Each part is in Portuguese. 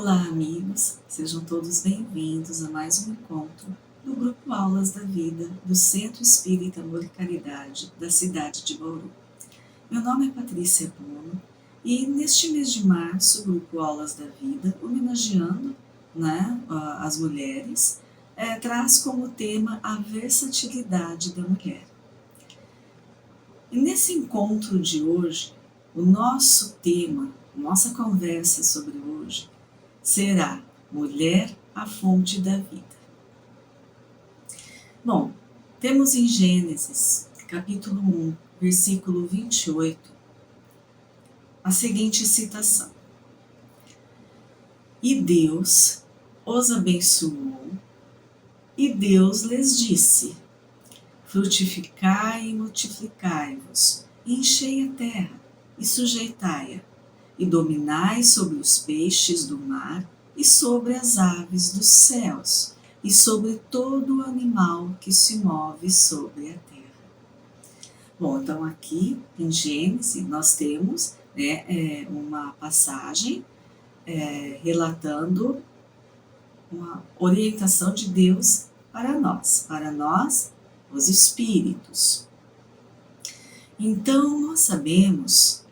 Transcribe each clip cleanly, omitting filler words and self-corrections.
Olá, amigos, sejam todos bem-vindos a mais um encontro do Grupo Aulas da Vida do Centro Espírita Amor e Caridade da cidade de Bauru. Meu nome é Patrícia Bruno e neste mês de março o Grupo Aulas da Vida, homenageando as mulheres, traz como tema a versatilidade da mulher. E nesse encontro de hoje, o nosso tema, nossa conversa sobre hoje, será Mulher, a fonte da vida. Bom, temos em Gênesis, capítulo 1, versículo 28, a seguinte citação: E Deus os abençoou, e Deus lhes disse: Frutificai e multiplicai-vos, e enchei a terra, e sujeitai-a, e dominai sobre os peixes do mar, e sobre as aves dos céus, e sobre todo o animal que se move sobre a terra. Bom, então aqui em Gênesis nós temos uma passagem relatando uma orientação de Deus para nós, os espíritos. Então nós sabemos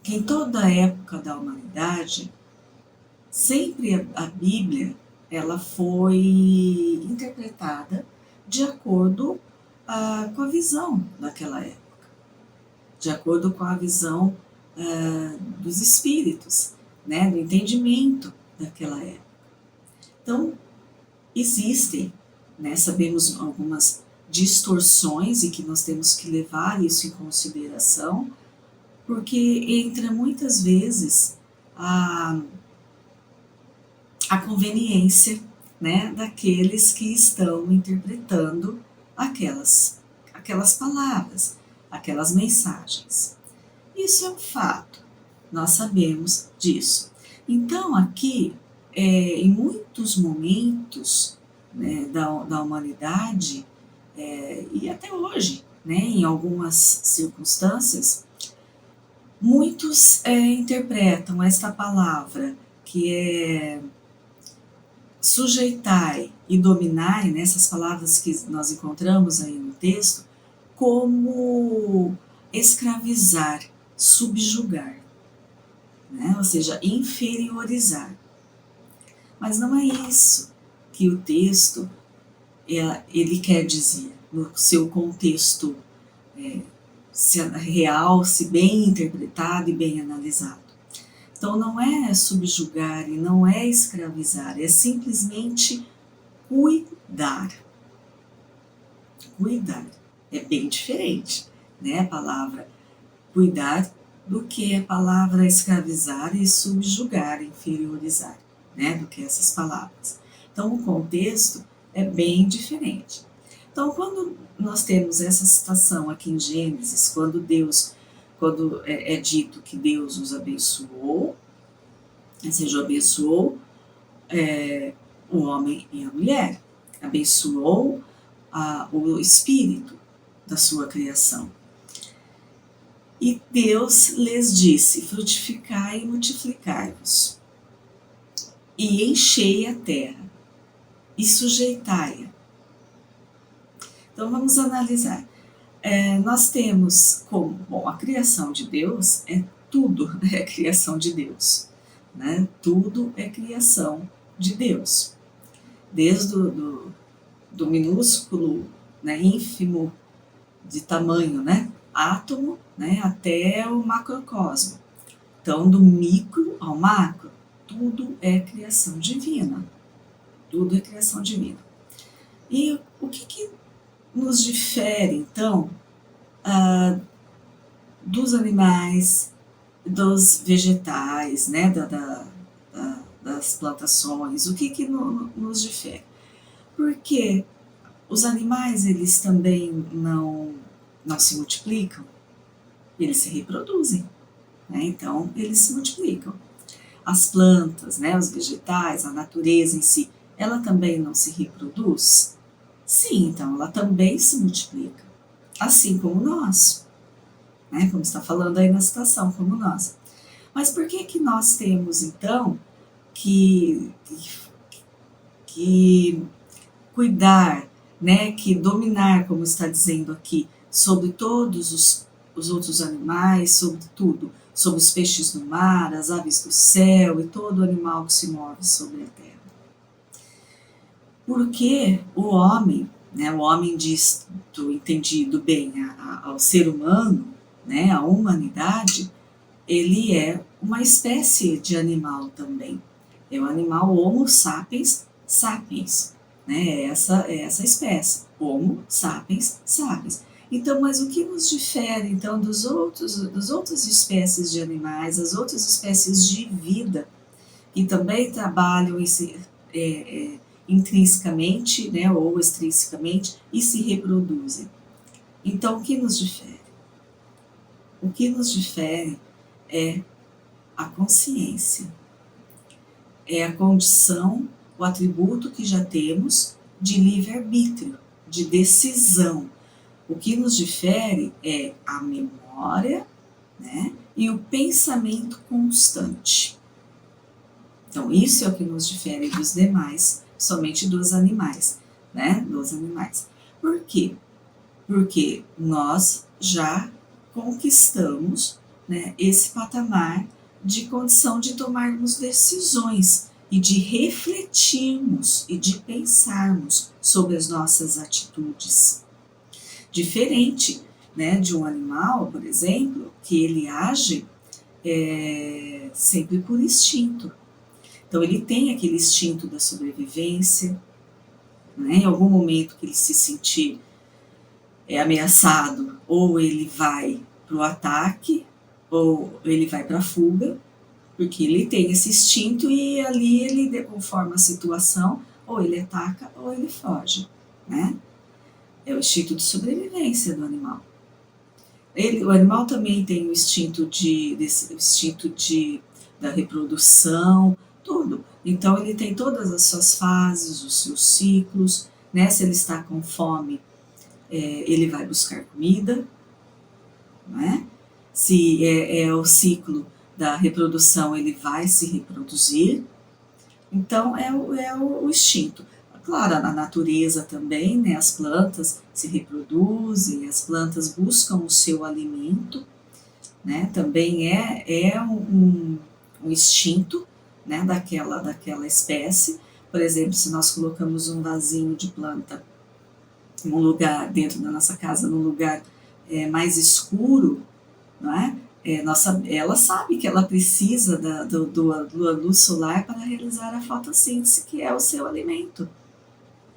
que em toda a época da humanidade, sempre a Bíblia ela foi interpretada de acordo com a visão daquela época, de acordo com a visão dos espíritos, do entendimento daquela época. Então, existem, sabemos algumas distorções e que nós temos que levar isso em consideração, porque entra muitas vezes a conveniência daqueles que estão interpretando aquelas palavras, aquelas mensagens. Isso é um fato, nós sabemos disso. Então aqui, em muitos momentos da humanidade, e até hoje, em algumas circunstâncias, muitos interpretam esta palavra que é sujeitai e dominai, essas palavras que nós encontramos aí no texto, como escravizar, subjugar, ou seja, inferiorizar. Mas não é isso que o texto ele quer dizer, no seu contexto real, se bem interpretado e bem analisado. Então não é subjugar e não é escravizar, é simplesmente cuidar. Cuidar é bem diferente, a palavra cuidar do que a palavra escravizar e subjugar, inferiorizar, do que essas palavras. Então o contexto é bem diferente. Então quando nós temos essa citação aqui em Gênesis, quando é dito que Deus os abençoou, ou seja, abençoou o homem e a mulher, abençoou o espírito da sua criação. E Deus lhes disse: frutificai e multiplicai-vos, e enchei a terra, e sujeitai-a. Então vamos analisar. Nós temos como, a criação de Deus tudo é criação de Deus, tudo é criação de Deus, desde do minúsculo, ínfimo de tamanho, átomo, até o macrocosmo. Então do micro ao macro, tudo é criação divina, tudo é criação divina. E o que nos difere, então, dos animais, dos vegetais, das plantações? O que nos difere? Porque os animais, eles também não se multiplicam, eles se reproduzem, então eles se multiplicam. As plantas, os vegetais, a natureza em si, ela também não se reproduz? Sim, então ela também se multiplica, assim como nós, como está falando aí na citação, como nós. Mas por que que nós temos, então, que cuidar, né, que dominar, como está dizendo aqui, sobre todos os outros animais, sobre tudo, sobre os peixes no mar, as aves do céu e todo animal que se move sobre a terra? Porque o homem, né, o homem diz, entendido bem ao ser humano, né, a humanidade, ele é uma espécie de animal também. É o animal Homo sapiens sapiens, né? É essa espécie, Homo sapiens sapiens. Então, mas o que nos difere então das outras espécies de animais, as outras espécies de vida que também trabalham intrinsecamente, né, ou extrinsecamente e se reproduzem? Então, o que nos difere? O que nos difere é a consciência. É a condição, o atributo que já temos de livre-arbítrio, de decisão. O que nos difere é a memória, né, e o pensamento constante. Então, isso é o que nos difere dos demais, somente dos animais, né, dos animais. Por quê? Porque nós já conquistamos, né, esse patamar de condição de tomarmos decisões e de refletirmos e de pensarmos sobre as nossas atitudes. Diferente, né, de um animal, por exemplo, que ele age sempre por instinto. Então ele tem aquele instinto da sobrevivência, né, em algum momento que ele se sentir ameaçado, ou ele vai para o ataque, ou ele vai para a fuga, porque ele tem esse instinto e ali ele, conforme a situação, ou ele ataca ou ele foge, né? É o instinto de sobrevivência do animal. O animal também tem o instinto da reprodução, tudo. Então ele tem todas as suas fases, os seus ciclos, né? Se ele está com fome, ele vai buscar comida, né? Se é o ciclo da reprodução, ele vai se reproduzir. Então, é o instinto. Claro, a natureza também, né? As plantas se reproduzem, as plantas buscam o seu alimento, né? Também é um instinto, né? daquela espécie. Por exemplo, se nós colocamos um vasinho de planta num lugar, dentro da nossa casa, num lugar mais escuro, não é? Ela sabe que ela precisa da luz solar para realizar a fotossíntese, que é o seu alimento,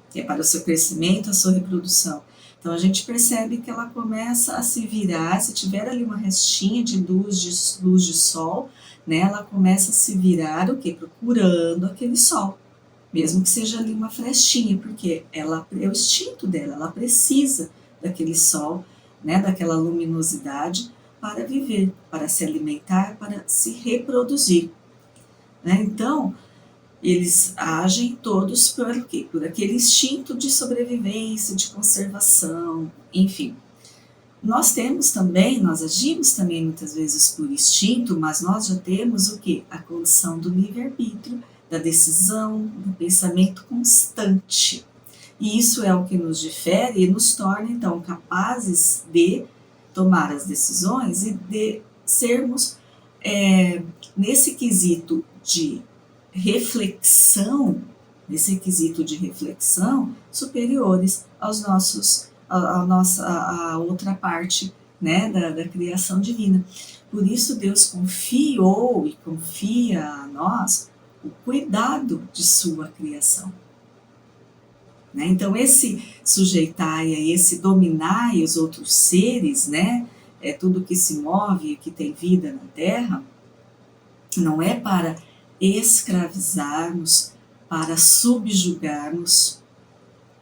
que é para o seu crescimento, a sua reprodução. Então a gente percebe que ela começa a se virar, se tiver ali uma restinha de luz de sol, né, ela começa a se virar, o quê? Procurando aquele sol, mesmo que seja ali uma frestinha, porque é o instinto dela, ela precisa daquele sol, né, daquela luminosidade, para viver, para se alimentar, para se reproduzir, né? Então, eles agem todos por quê? Por aquele instinto de sobrevivência, de conservação, enfim. Nós agimos também muitas vezes por instinto, mas nós já temos o quê? A condição do livre-arbítrio, da decisão, do pensamento constante. E isso é o que nos difere e nos torna, então, capazes de tomar as decisões e de sermos, nesse quesito de reflexão, superiores à outra parte, né, da criação divina. Por isso Deus confiou e confia a nós o cuidado de sua criação. Né? Então, esse sujeitai, esse dominai os outros seres, né? Tudo que se move, que tem vida na Terra, não é para escravizarmos, para subjugarmos,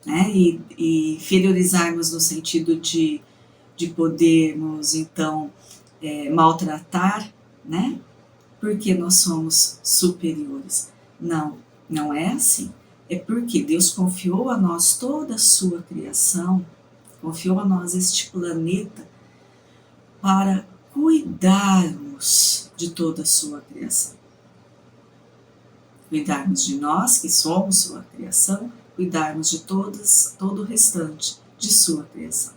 né? E inferiorizarmos no sentido de podermos, então, maltratar, né? Porque nós somos superiores. Não, não é assim. É porque Deus confiou a nós toda a sua criação, confiou a nós este planeta para cuidarmos de toda a sua criação. Cuidarmos de nós, que somos sua criação, cuidarmos de todo o restante de sua criação.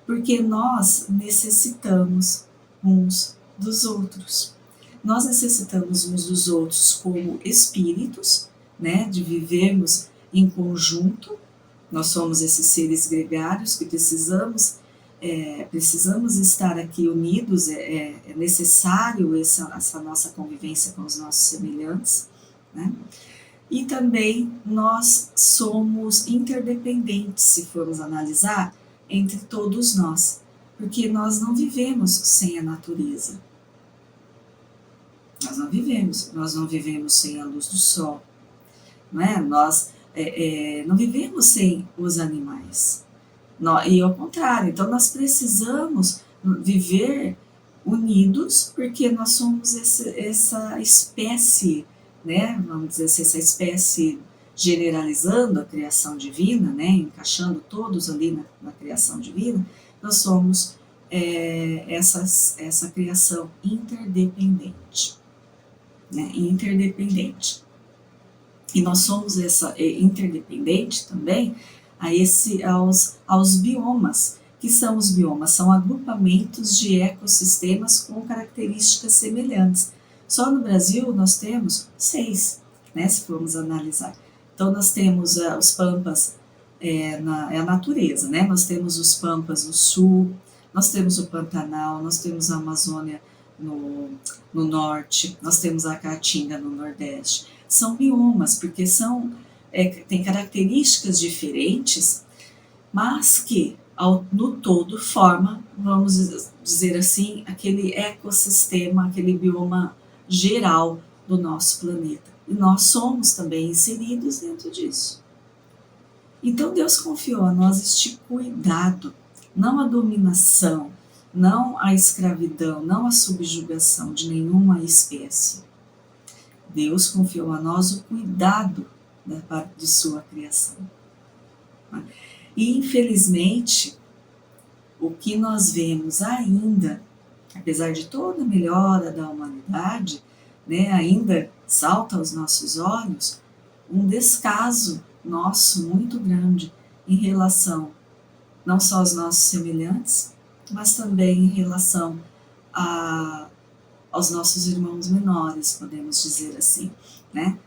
Porque nós necessitamos uns dos outros. Nós necessitamos uns dos outros como espíritos, né, de vivermos em conjunto. Nós somos esses seres gregários que precisamos estar aqui unidos, é necessário essa nossa convivência com os nossos semelhantes, né? E também nós somos interdependentes, se formos analisar, entre todos nós, porque nós não vivemos sem a natureza. Nós não vivemos sem a luz do sol, não é? Nós não vivemos sem os animais. E ao contrário, então nós precisamos viver unidos, porque nós somos essa espécie, né? Vamos dizer assim, essa espécie generalizando a criação divina, né? Encaixando todos ali na criação divina, nós somos essa criação interdependente, né? Interdependente. E nós somos essa interdependente também aos biomas. Que são os biomas? São agrupamentos de ecossistemas com características semelhantes. Só no Brasil nós temos 6, né, se formos analisar. Então nós temos os pampas, a natureza, né? Nós temos os pampas no sul, nós temos o Pantanal, nós temos a Amazônia no norte, nós temos a Caatinga no nordeste. São biomas, porque têm características diferentes, mas que no todo forma, vamos dizer assim, aquele ecossistema, aquele bioma geral do nosso planeta. E nós somos também inseridos dentro disso. Então Deus confiou a nós este cuidado, não a dominação, não a escravidão, não a subjugação de nenhuma espécie. Deus confiou a nós o cuidado de sua criação. E, infelizmente, o que nós vemos ainda, apesar de toda a melhora da humanidade, né, ainda salta aos nossos olhos um descaso nosso muito grande em relação não só aos nossos semelhantes, mas também em relação aos nossos irmãos menores, podemos dizer assim, né?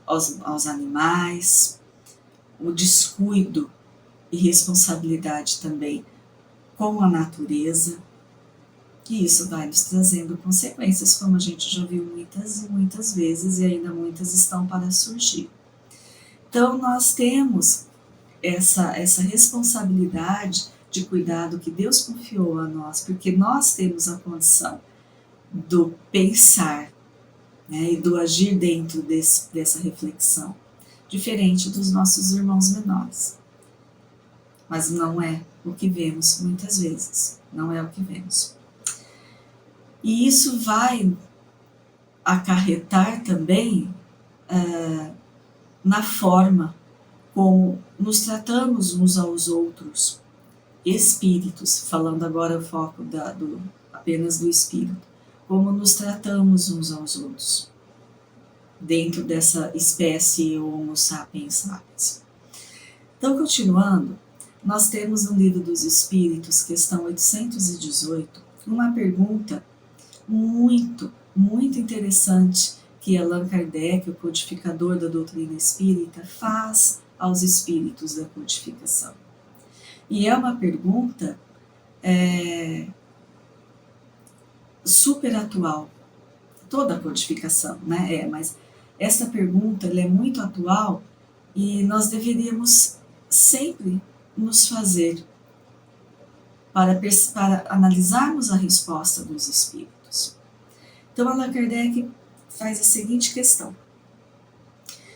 Aos animais, o descuido e responsabilidade também com a natureza, e isso vai nos trazendo consequências, como a gente já viu muitas e muitas vezes, e ainda muitas estão para surgir. Então nós temos essa responsabilidade de cuidado que Deus confiou a nós, porque nós temos a condição do pensar, né, e do agir dentro dessa reflexão, diferente dos nossos irmãos menores. Mas não é o que vemos muitas vezes, não é o que vemos. E isso vai acarretar também na forma como nos tratamos uns aos outros, espíritos, falando agora o foco apenas do espírito, como nos tratamos uns aos outros, dentro dessa espécie Homo sapiens sapiens. Então, continuando, nós temos no Livro dos Espíritos, questão 818, uma pergunta muito, muito interessante que Allan Kardec, o codificador da doutrina espírita, faz aos espíritos da codificação. E é uma pergunta super atual. Toda a codificação, né? Mas essa pergunta ela é muito atual e nós deveríamos sempre nos fazer para analisarmos a resposta dos espíritos. Então, Allan Kardec faz a seguinte questão: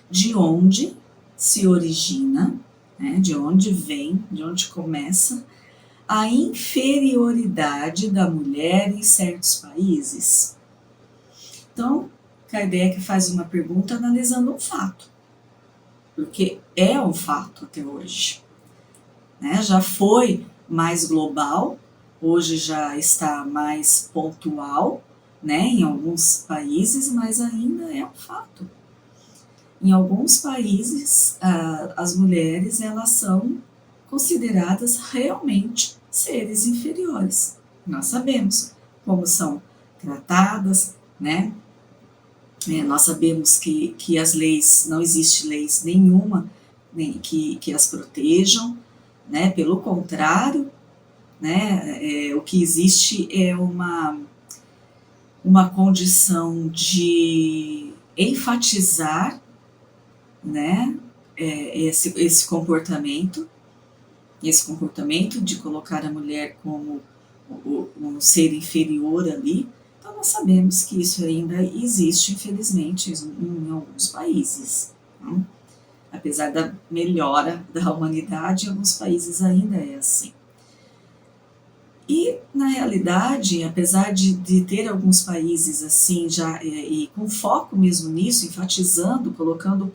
de onde se origina, né, de onde vem, de onde começa a inferioridade da mulher em certos países? Então, Kardec faz uma pergunta analisando um fato, porque é um fato até hoje, né? Já foi mais global, hoje já está mais pontual, né, em alguns países, mas ainda é um fato. Em alguns países, as mulheres elas são consideradas realmente seres inferiores. Nós sabemos como são tratadas, né? Nós sabemos que as leis, não existe leis nenhuma que as protejam, né? Pelo contrário, né? O que existe é uma condição de enfatizar, né? Esse comportamento de colocar a mulher como um ser inferior ali. Então nós sabemos que isso ainda existe, infelizmente, em alguns países. Né? Apesar da melhora da humanidade, em alguns países ainda é assim. E, na realidade, apesar de ter alguns países assim, já e com foco mesmo nisso, enfatizando, colocando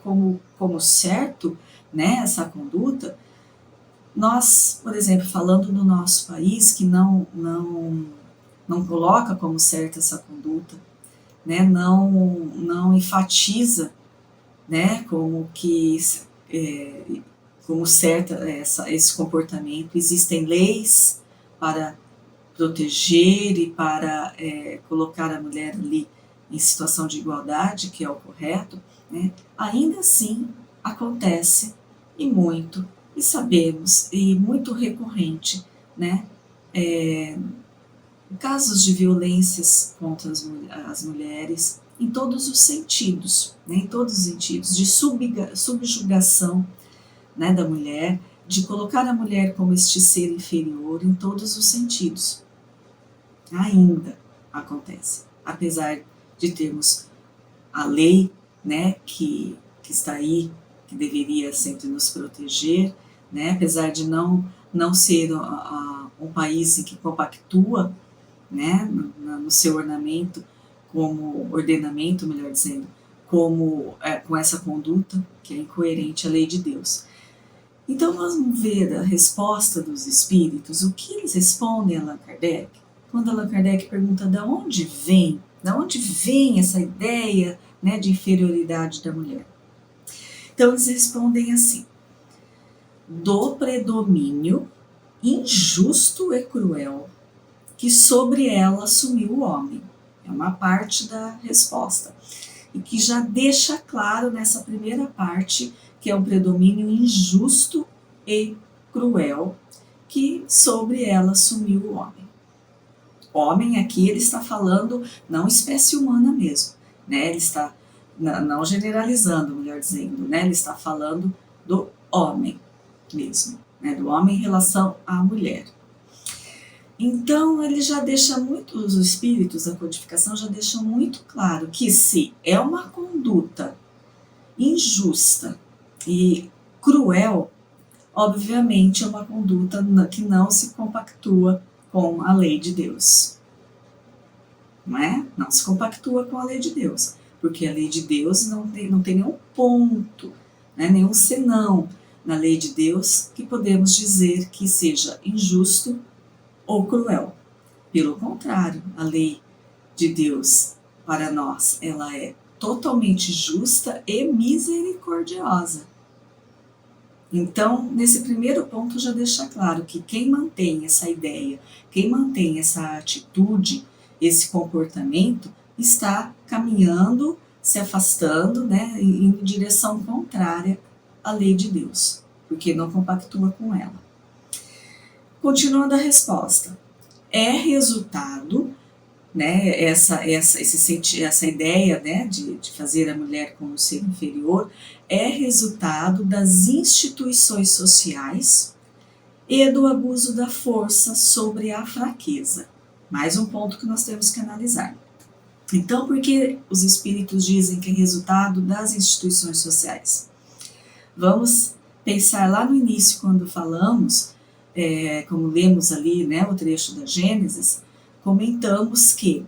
como certo, né, essa conduta, nós, por exemplo, falando no nosso país, que não coloca como certa essa conduta, né, não enfatiza, né, como certa esse comportamento. Existem leis para proteger e para colocar a mulher ali em situação de igualdade, que é o correto, né, ainda assim acontece e muito, e sabemos, e muito recorrente, né, casos de violências contra as mulheres, em todos os sentidos, né, em todos os sentidos, de subjugação, né, da mulher, de colocar a mulher como este ser inferior em todos os sentidos. Ainda acontece, apesar de termos a lei, né, que está aí, que deveria sempre nos proteger, né, apesar de não ser um país que compactua, né, no seu ordenamento, melhor dizendo, com essa conduta que é incoerente à lei de Deus. Então nós vamos ver a resposta dos espíritos, o que eles respondem a Allan Kardec, quando Allan Kardec pergunta de onde vem essa ideia, né, de inferioridade da mulher. Então eles respondem assim: do predomínio injusto e cruel que sobre ela assumiu o homem. É uma parte da resposta. E que já deixa claro nessa primeira parte que é um predomínio injusto e cruel que sobre ela assumiu o homem. Homem aqui ele está falando não espécie humana mesmo, né? Ele está não generalizando, melhor dizendo, né? Ele está falando do homem mesmo, né? Do homem em relação à mulher. Então ele já deixa muito, os espíritos da codificação já deixam muito claro que se é uma conduta injusta e cruel, obviamente é uma conduta que não se compactua com a lei de Deus. Não é? Não se compactua com a lei de Deus, porque a lei de Deus não tem nenhum ponto, né, nenhum senão na lei de Deus que podemos dizer que seja injusto ou cruel. Pelo contrário, a lei de Deus para nós, ela é totalmente justa e misericordiosa. Então, nesse primeiro ponto já deixa claro que quem mantém essa ideia, quem mantém essa atitude, esse comportamento, está caminhando, se afastando, né, em direção contrária à lei de Deus, porque não compactua com ela. Continuando a resposta, é resultado, né, essa ideia, né, de fazer a mulher como ser inferior, é resultado das instituições sociais e do abuso da força sobre a fraqueza. Mais um ponto que nós temos que analisar. Então, por que os espíritos dizem que é resultado das instituições sociais? Vamos pensar lá no início, quando falamos, como lemos ali, né, o trecho da Gênesis, comentamos que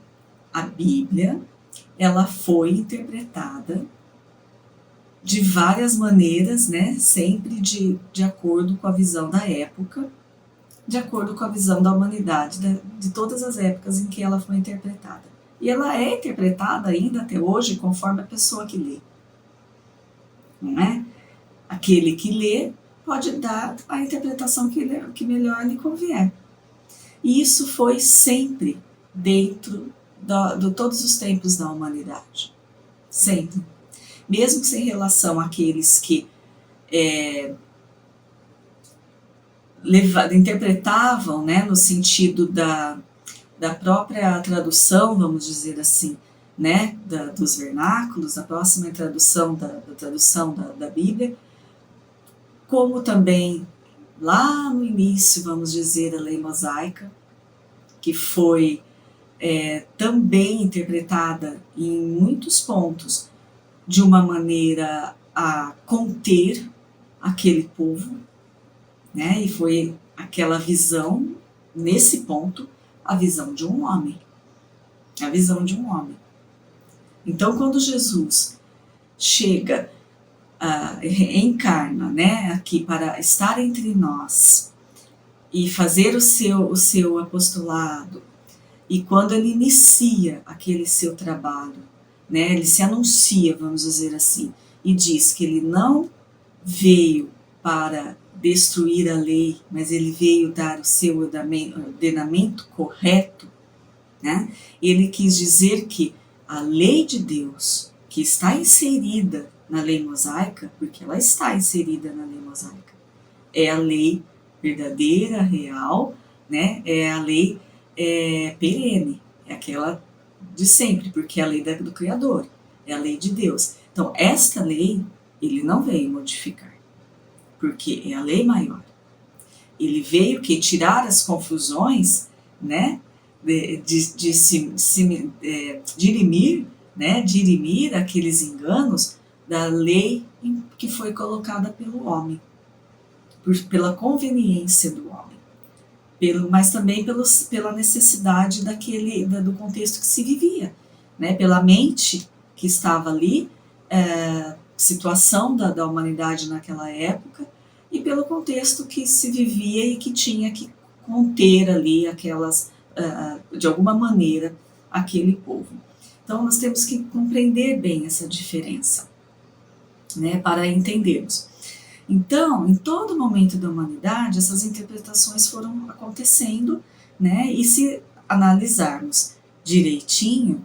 a Bíblia ela foi interpretada de várias maneiras, né, sempre de acordo com a visão da época, de acordo com a visão da humanidade, de todas as épocas em que ela foi interpretada. E ela é interpretada ainda até hoje conforme a pessoa que lê, não é? Aquele que lê pode dar a interpretação que melhor lhe convier. E isso foi sempre dentro de todos os tempos da humanidade. Sempre. Mesmo sem relação àqueles que interpretavam, né, no sentido da própria tradução, vamos dizer assim, né, dos vernáculos, a próxima tradução da tradução da Bíblia, como também lá no início, vamos dizer, a lei mosaica, que foi também interpretada em muitos pontos de uma maneira a conter aquele povo, né? E foi aquela visão, nesse ponto, a visão de um homem. A visão de um homem. Então, quando Jesus chega, encarna, né, aqui para estar entre nós e fazer o seu apostolado, e quando ele inicia aquele seu trabalho, né, ele se anuncia, vamos dizer assim, e diz que ele não veio para destruir a lei, mas ele veio dar o seu ordenamento correto, né? Ele quis dizer que a lei de Deus, que está inserida na lei mosaica, porque ela está inserida na lei mosaica, é a lei verdadeira, real, né? É a lei perene, é aquela de sempre, porque é a lei do Criador, é a lei de Deus. Então, esta lei, ele não veio modificar, porque é a lei maior. Ele veio que tirar as confusões, né, dirimir, né, dirimir aqueles enganos da lei que foi colocada pelo homem, pela conveniência do homem, mas também pela necessidade do contexto que se vivia, né, pela mente que estava ali, situação da humanidade naquela época, e pelo contexto que se vivia e que tinha que conter ali aquelas, de alguma maneira, aquele povo. Então, nós temos que compreender bem essa diferença, né, para entendermos. Então, em todo momento da humanidade, essas interpretações foram acontecendo, né, e se analisarmos direitinho,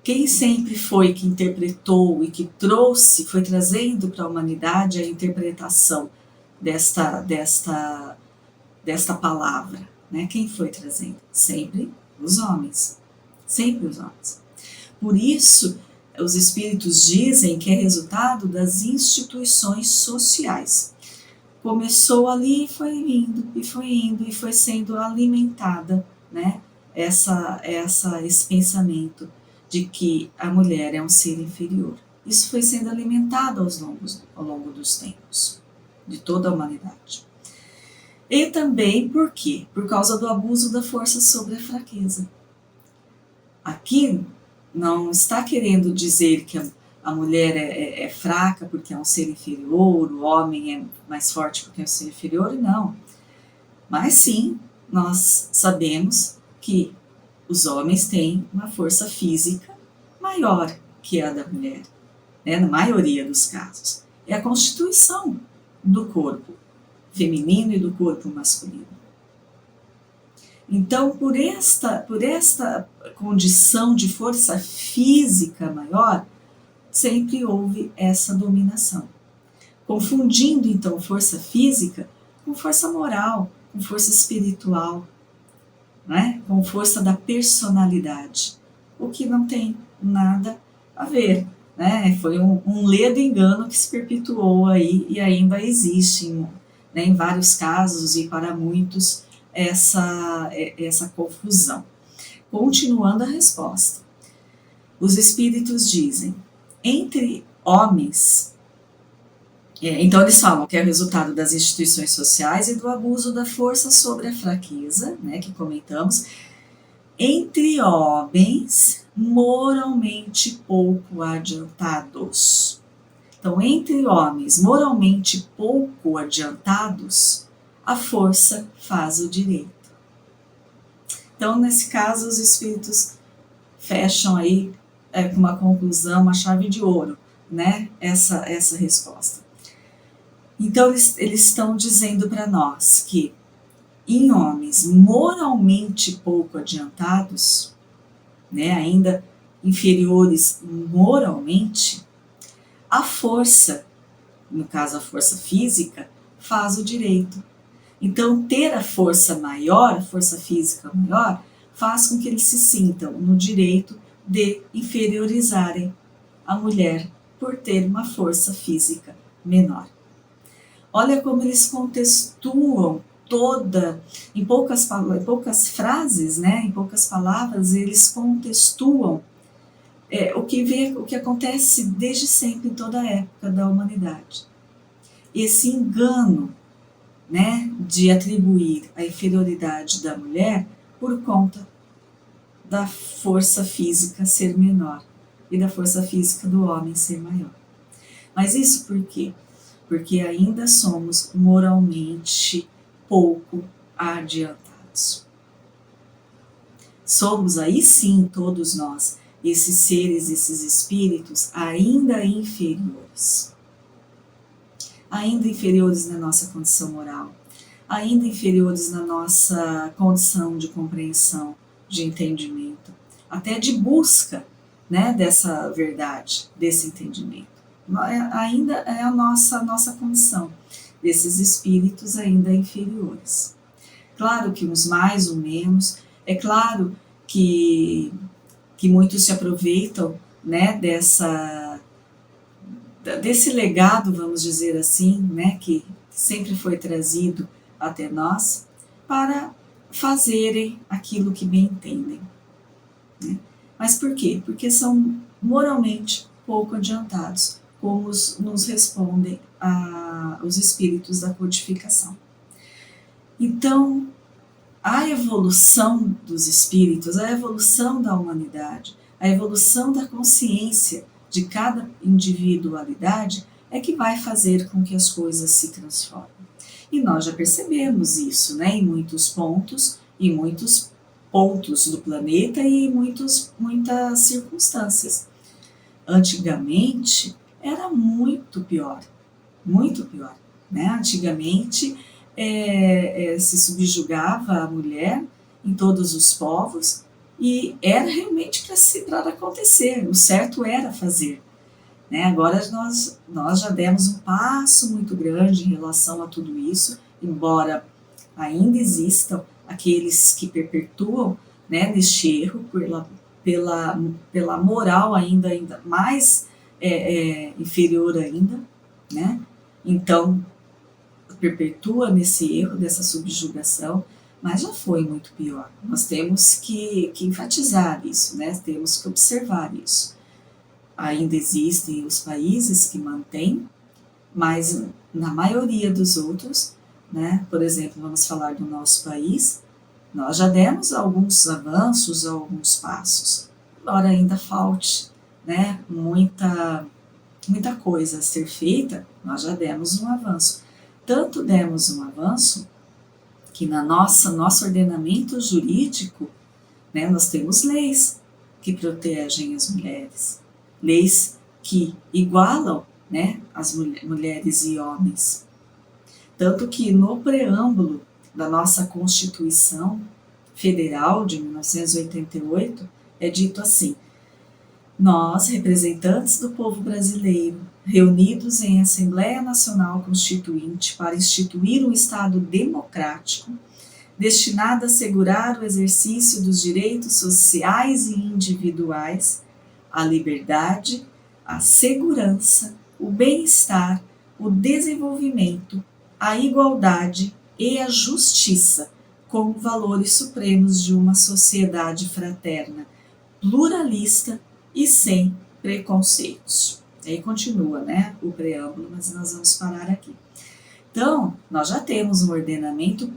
quem sempre foi que interpretou e que foi trazendo para a humanidade a interpretação desta palavra, né? Quem foi trazendo? Sempre os homens. Sempre os homens. Por isso, os espíritos dizem que é resultado das instituições sociais. Começou ali e foi indo, e foi indo, e foi sendo alimentada, né? Esse pensamento de que a mulher é um ser inferior. Isso foi sendo alimentado ao longo dos tempos, de toda a humanidade. E também por quê? Por causa do abuso da força sobre a fraqueza. Aqui não está querendo dizer que a mulher é fraca porque é um ser inferior, o homem é mais forte porque é um ser inferior, não. Mas sim, nós sabemos que os homens têm uma força física maior que a da mulher, né, na maioria dos casos. É a constituição do corpo feminino e do corpo masculino. Então, por esta condição de força física maior, sempre houve essa dominação. Confundindo, então, força física com força moral, com força espiritual, né? Com força da personalidade, o que não tem nada a ver, né? Foi um ledo engano que se perpetuou aí e ainda existe, né, em vários casos e para muitos essa confusão. Continuando a resposta, os espíritos dizem, entre homens, então eles falam que é o resultado das instituições sociais e do abuso da força sobre a fraqueza, né, que comentamos, entre homens moralmente pouco adiantados. Então, entre homens moralmente pouco adiantados, a força faz o direito. Então, nesse caso, os espíritos fecham aí com uma conclusão, uma chave de ouro, né? Essa resposta. Então eles estão dizendo para nós que em homens moralmente pouco adiantados, né, ainda inferiores moralmente, a força, no caso a força física, faz o direito. Então ter a força maior, a força física maior, faz com que eles se sintam no direito de inferiorizarem a mulher por ter uma força física menor. Olha como eles contextuam em poucas frases, né, em poucas palavras, eles contextuam o que acontece desde sempre em toda a época da humanidade. Esse engano, né, de atribuir a inferioridade da mulher por conta da força física ser menor e da força física do homem ser maior. Mas isso por quê? Porque ainda somos moralmente pouco adiantados. Somos aí sim, todos nós, esses seres, esses espíritos ainda inferiores. Ainda inferiores na nossa condição moral, ainda inferiores na nossa condição de compreensão, de entendimento, até de busca, né, dessa verdade, desse entendimento. Ainda é a nossa condição, desses espíritos ainda inferiores. Claro que uns mais ou menos, é claro que muitos se aproveitam, né, desse legado, vamos dizer assim, né, que sempre foi trazido até nós, para fazerem aquilo que bem entendem. Né? Mas por quê? Porque são moralmente pouco adiantados, como nos respondem os espíritos da codificação. Então, a evolução dos espíritos, a evolução da humanidade, a evolução da consciência de cada individualidade é que vai fazer com que as coisas se transformem. E nós já percebemos isso, né, em muitos pontos do planeta e em muitas circunstâncias. Antigamente era muito pior, né? Antigamente se subjugava a mulher em todos os povos e era realmente para acontecer, o certo era fazer. Né? Agora nós já demos um passo muito grande em relação a tudo isso, embora ainda existam aqueles que perpetuam, né, neste erro pela moral ainda mais inferior ainda, né? Então perpetua nesse erro dessa subjugação, mas já foi muito pior. Nós temos que enfatizar isso, né? Temos que observar isso. Ainda existem os países que mantêm, mas na maioria dos outros, né? Por exemplo, vamos falar do nosso país, nós já demos alguns avanços, alguns passos, embora ainda falte, né, muita coisa a ser feita, nós já demos um avanço. Tanto demos um avanço que no nosso ordenamento jurídico, né, nós temos leis que protegem as mulheres, leis que igualam, né, as mulheres e homens. Tanto que no preâmbulo da nossa Constituição Federal de 1988 é dito assim: nós, representantes do povo brasileiro, reunidos em Assembleia Nacional Constituinte para instituir um Estado democrático, destinado a assegurar o exercício dos direitos sociais e individuais, a liberdade, a segurança, o bem-estar, o desenvolvimento, a igualdade e a justiça como valores supremos de uma sociedade fraterna, pluralista e sem preconceitos. Aí continua, né, o preâmbulo, mas nós vamos parar aqui. Então, nós já temos um ordenamento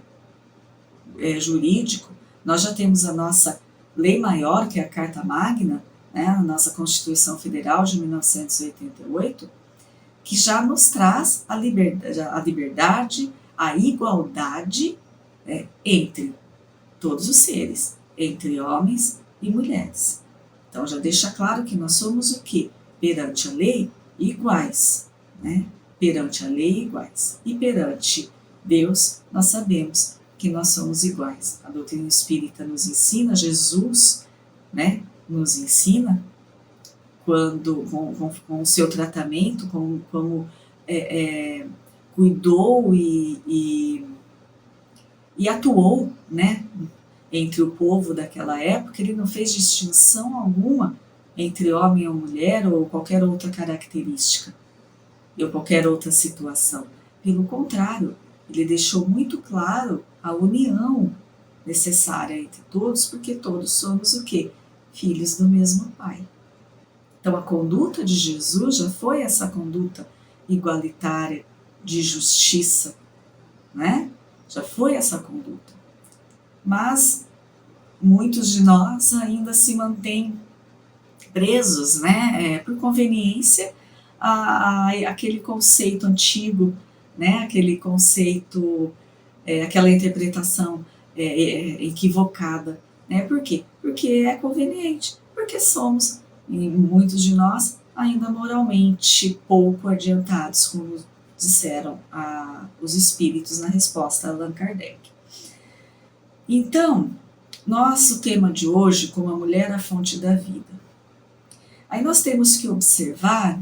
jurídico, nós já temos a nossa lei maior, que é a Carta Magna, né, a nossa Constituição Federal de 1988, que já nos traz a liberdade, a igualdade entre todos os seres, entre homens e mulheres. Então já deixa claro que nós somos o quê? Perante a lei, iguais, né? Perante a lei, iguais. E perante Deus, nós sabemos que nós somos iguais. A doutrina espírita nos ensina, Jesus, né, nos ensina, quando com o seu tratamento, como cuidou e atuou, né, entre o povo daquela época. Ele não fez distinção alguma entre homem ou mulher ou qualquer outra característica ou qualquer outra situação. Pelo contrário, ele deixou muito claro a união necessária entre todos, porque todos somos o quê? Filhos do mesmo Pai. Então a conduta de Jesus já foi essa conduta igualitária, de justiça, né? Já foi essa conduta. Mas muitos de nós ainda se mantêm presos, né, por conveniência, aquele conceito antigo, né, aquele conceito, aquela interpretação equivocada. Né? Por quê? Porque é conveniente, porque somos, e muitos de nós, ainda moralmente pouco adiantados, como disseram os espíritos na resposta a Allan Kardec. Então, nosso tema de hoje, como a mulher a fonte da vida. Aí nós temos que observar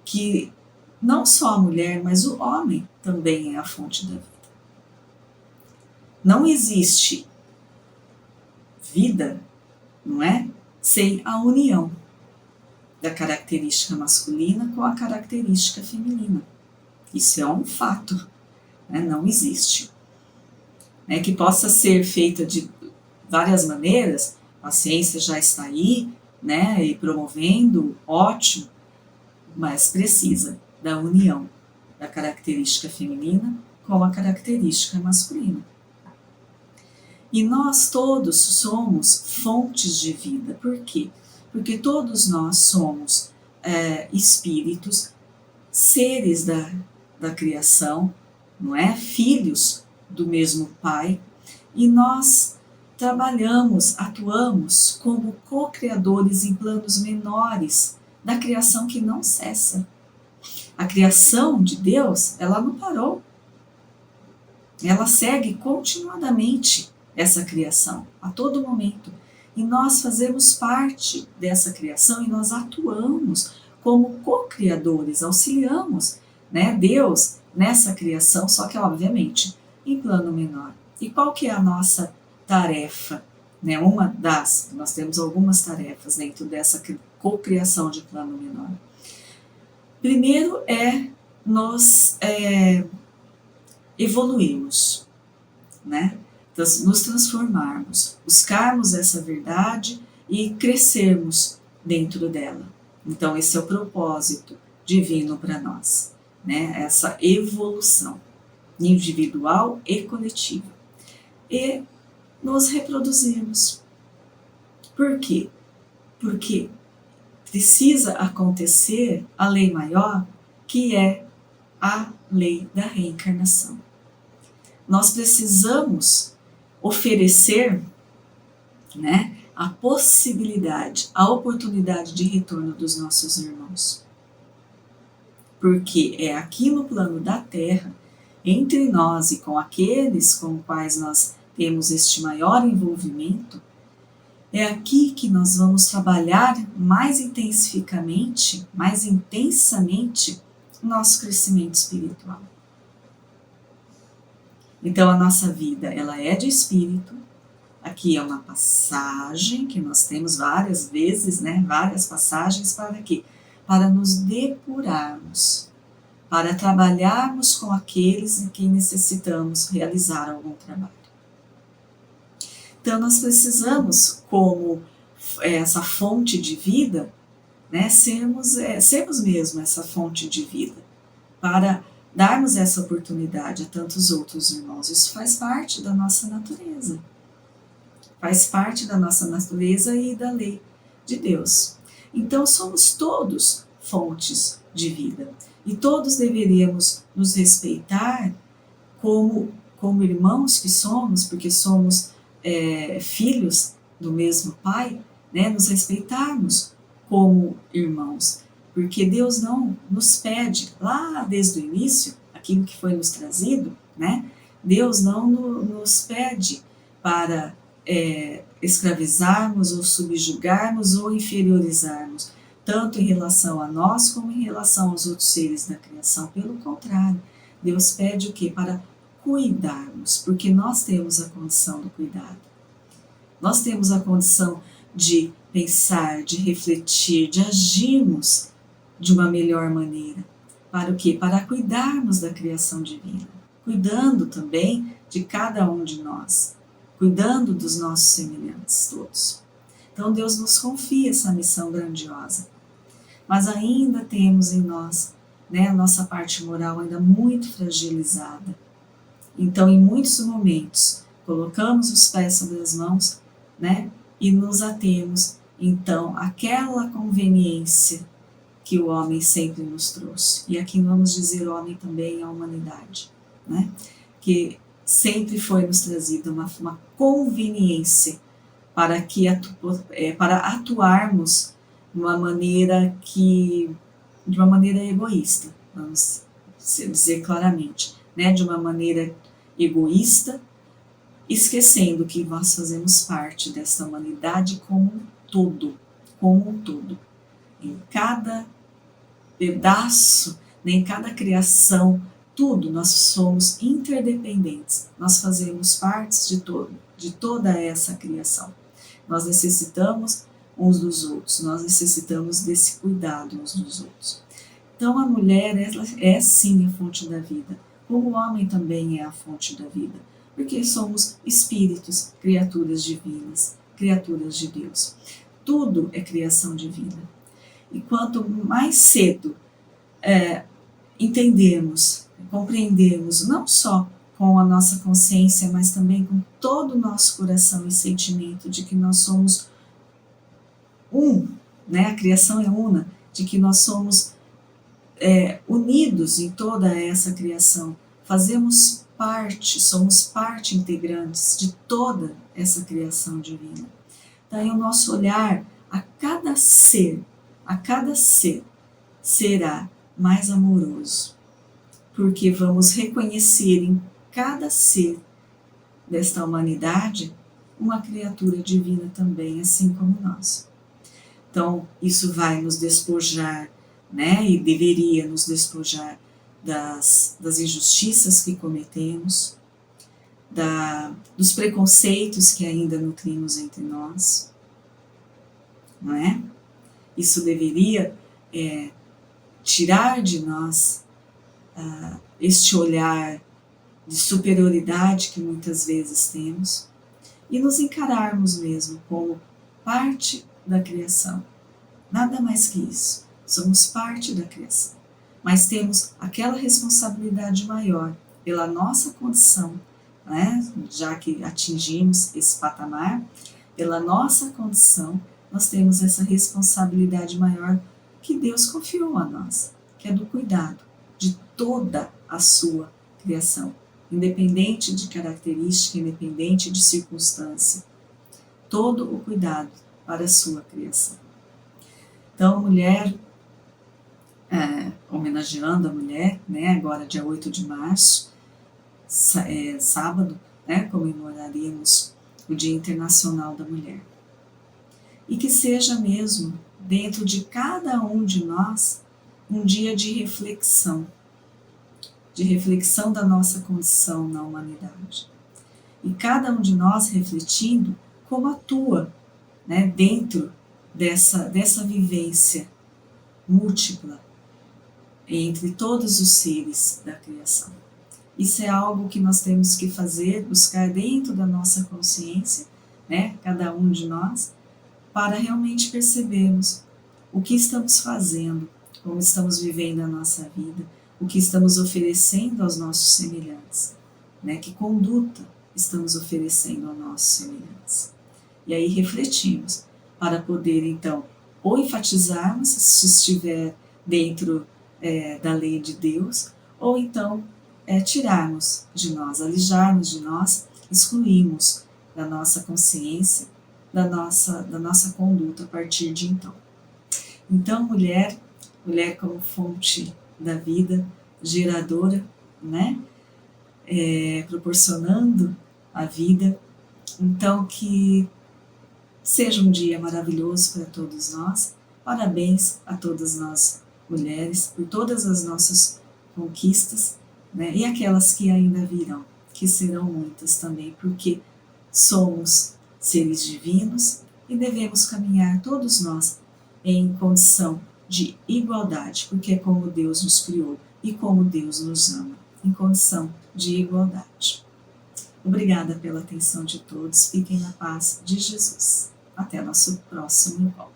que não só a mulher, mas o homem também é a fonte da vida. Não existe vida, não é? Sem a união da característica masculina com a característica feminina. Isso é um fato, né? Não existe. Né? Que possa ser feita de várias maneiras, a ciência já está aí, né? E promovendo, ótimo, mas precisa da união da característica feminina com a característica masculina. E nós todos somos fontes de vida. Por quê? Porque todos nós somos espíritos, seres da criação, não é? Filhos do mesmo Pai, e nós trabalhamos, atuamos como co-criadores em planos menores da criação que não cessa. A criação de Deus, ela não parou. Ela segue continuadamente essa criação, a todo momento. E nós fazemos parte dessa criação e nós atuamos como co-criadores, auxiliamos, né, Deus nessa criação, só que obviamente em plano menor. E qual que é a nossa tarefa? Né? Nós temos algumas tarefas dentro dessa cocriação de plano menor. Primeiro é nós evoluirmos, né? Nos transformarmos, buscarmos essa verdade e crescermos dentro dela. Então esse é o propósito divino para nós, né? Essa evolução individual e coletiva. E nos reproduzirmos. Por quê? Porque precisa acontecer a lei maior, que é a lei da reencarnação. Nós precisamos oferecer, né, a possibilidade, a oportunidade de retorno dos nossos irmãos. Porque é aqui no plano da Terra, entre nós e com aqueles com os quais nós temos este maior envolvimento, é aqui que nós vamos trabalhar mais intensificamente, mais intensamente, o nosso crescimento espiritual. Então a nossa vida, ela é de espírito. Aqui é uma passagem que nós temos várias vezes, né? Várias passagens para quê? Para nos depurarmos, para trabalharmos com aqueles em que necessitamos realizar algum trabalho. Então nós precisamos, como essa fonte de vida, né? Sermos mesmo essa fonte de vida, para darmos essa oportunidade a tantos outros irmãos. Isso faz parte da nossa natureza. Faz parte da nossa natureza e da lei de Deus. Então somos todos fontes de vida. E todos deveríamos nos respeitar como irmãos que somos, porque somos filhos do mesmo Pai, né, nos respeitarmos como irmãos, porque Deus não nos pede, lá desde o início, aquilo que foi nos trazido, né, Deus não nos pede para escravizarmos ou subjugarmos ou inferiorizarmos, tanto em relação a nós como em relação aos outros seres da criação. Pelo contrário, Deus pede o quê? Para cuidarmos, porque nós temos a condição do cuidado. Nós temos a condição de pensar, de refletir, de agirmos de uma melhor maneira. Para o quê? Para cuidarmos da criação divina, cuidando também de cada um de nós, cuidando dos nossos semelhantes todos. Então Deus nos confia essa missão grandiosa, mas ainda temos em nós, né, a nossa parte moral ainda muito fragilizada. Então, em muitos momentos, colocamos os pés sobre as mãos, né, e nos atemos, então, àquela conveniência que o homem sempre nos trouxe. E aqui vamos dizer homem também a humanidade, né, que sempre foi nos trazida uma conveniência para atuarmos de uma maneira egoísta, vamos dizer claramente, né, de uma maneira egoísta, esquecendo que nós fazemos parte dessa humanidade como um todo, em cada pedaço, né, em cada criação, tudo, nós somos interdependentes, nós fazemos parte de toda essa criação. Nós necessitamos uns dos outros, nós necessitamos desse cuidado uns dos outros. Então a mulher, ela é sim a fonte da vida, como o homem também é a fonte da vida, porque somos espíritos, criaturas divinas, criaturas de Deus. Tudo é criação divina. E quanto mais cedo entendermos, compreendermos, não só com a nossa consciência, mas também com todo o nosso coração e sentimento de que nós somos né? A criação é una, de que nós somos unidos em toda essa criação, somos parte integrantes de toda essa criação divina. Daí o nosso olhar a cada ser será mais amoroso, porque vamos reconhecer em cada ser desta humanidade uma criatura divina também, assim como nós. Então, isso vai nos despojar, né? E deveria nos despojar das injustiças que cometemos, dos preconceitos que ainda nutrimos entre nós, não é? Isso deveria tirar de nós este olhar de superioridade que muitas vezes temos e nos encararmos mesmo como parte da criação. Nada mais que isso. Somos parte da criação. Mas temos aquela responsabilidade maior pela nossa condição, né? Já que atingimos esse patamar, pela nossa condição, nós temos essa responsabilidade maior que Deus confiou a nós, que é do cuidado de toda a sua criação, independente de característica, independente de circunstância. Todo o cuidado para a sua criação. Então, a mulher, homenageando a mulher, né, agora dia 8 de março, sábado, né, comemoraremos o Dia Internacional da Mulher. E que seja mesmo, dentro de cada um de nós, um dia de reflexão da nossa condição na humanidade. E cada um de nós refletindo como atua, né, dentro dessa vivência múltipla entre todos os seres da criação. Isso é algo que nós temos que fazer, buscar dentro da nossa consciência, né, cada um de nós, para realmente percebermos o que estamos fazendo, como estamos vivendo a nossa vida, o que estamos oferecendo aos nossos semelhantes, né, que conduta estamos oferecendo aos nossos semelhantes. E aí refletimos, para poder então ou enfatizarmos se estiver dentro da lei de Deus, ou então tirarmos de nós, alijarmos de nós, excluirmos da nossa consciência da nossa conduta a partir de então. Então, mulher como fonte da vida, geradora, né? Proporcionando a vida. Então, que seja um dia maravilhoso para todos nós. Parabéns a todas nós mulheres por todas as nossas conquistas, né? E aquelas que ainda virão, que serão muitas também, porque somos seres divinos e devemos caminhar todos nós em condição de igualdade, porque é como Deus nos criou e como Deus nos ama, em condição de igualdade. Obrigada pela atenção de todos, fiquem na paz de Jesus. Até nosso próximo encontro.